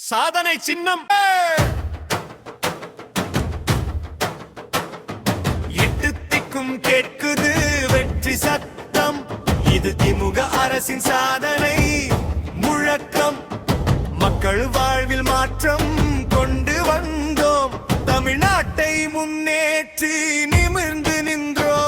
சாதனை சின்னம் எட்டு திக்கும் கேட்குது வெற்றி சத்தம். இது திமுக அரசின் சாதனை முழக்கம். மக்கள் வாழ்வில் மாற்றம் கொண்டு வந்தோம். தமிழ்நாட்டை முன்னேற்றி நிமிர்ந்து நின்றோம்.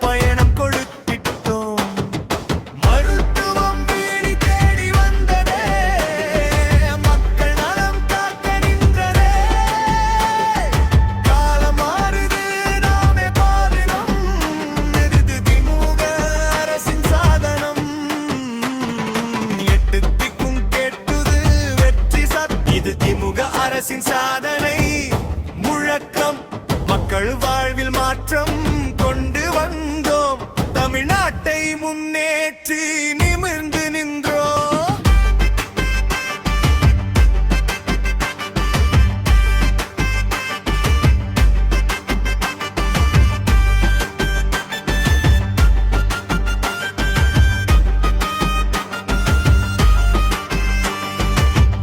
பயணம் கொடுத்திட்டோம். மருத்துவம் வீடு தேடி வந்ததே, மக்கள் நலம் காக்க நின்றதே. காலம் மாறுது, நாமே பாருணும். இது திமுக அரசின் சாதனம். எட்டு திக்கும் கேட்டுது வெற்றி சத்தம். இது திமுக அரசின் சாதனை முழக்கம். மக்கள் வாழ்வில் மாற்றம் கொண்டு வந்தோம். தமிழ்நாட்டை முன்னேற்றி நிமிர்ந்து நின்றோம்.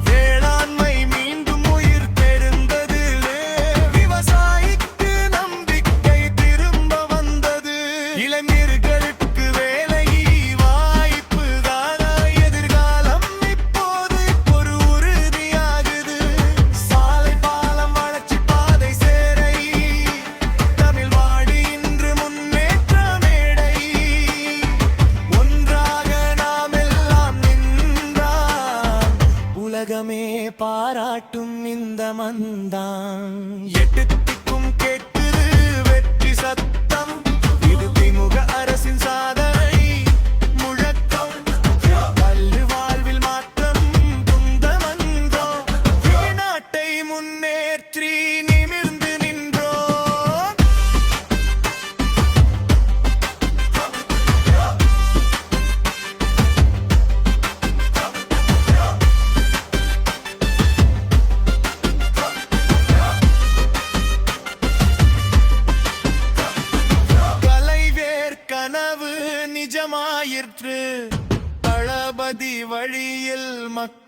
வேளாண்மை மீண்டும் உயிர் தெரிந்தது. விவசாயிக்கு நம்பிக்கை திரும்ப வந்தது. இளைஞர்களுக்கு வேலை வாய்ப்பு தான எதிர்காலம் இப்போது ஒரு உறுதியாகுது. சாலை பாலம் வளர்ச்சி பாதை சேரை தமிழ் வாடி இன்று முன்னேற்ற மேடை. ஒன்றாக நாம் எல்லாம் நின்றால் உலகமே பாராட்டும் இந்த மந்தான். எட்டு திக்கும் கேட்குது வெற்றி சத்தம். இது திமுக அரசின் சாதனை முழக்கம். கல்வி வாழ்வில் மாற்றம் துந்த வந்தோம். நாட்டை முன்னேற்றி நிமிர்ந்து நின்றோம். கலைவேர் கனவு நிஜமாயிற்று. தளபதி வழியில் மக்கள்